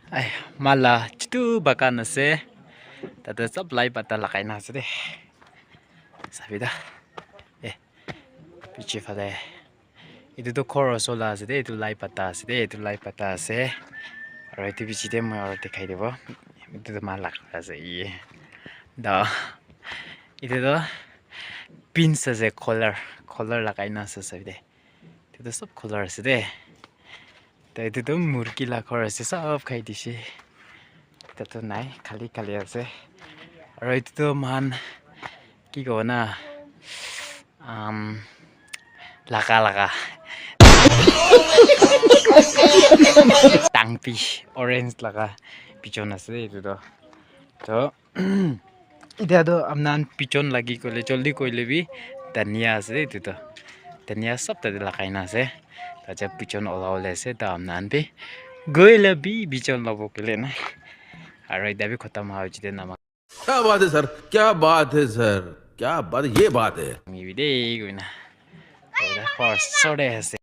Ay, mala chitu baka na se. Tata sab lai pata lakai na se de. Sabi da. Eh, pichi fale. Itu to koro sola se de, itu lai pata se de, itu lai pata se. Rồi itu pichi de mo aro dikhai debo. Itu to mala kara se iye. Da. Itu to pin se color lakai na se sabi de. Itu to sab color se de. Da itu to murki la kora se sab khai dishi. Itu to nai kali ase. Rồi itu to man কি কব না লাগা টাংপি orange লাগা পিছন আছে এইটো তো এতিয়াতো আপনার পিছন লাগি কইলে জলদি কইলে বি ধনিয়া আছে এইটো তো ধনিয়া সব তাতে লাগাই না আছে তারপর পিছন ওলাওলে আছে তো আপনার বি গইলে বি পিছন লব কইলে না আর এটা বি খতম হয় যদি নামা क्या बात है सर क्या बात है सर क्या बात ये बात है mi video na. Ora, for sore hase.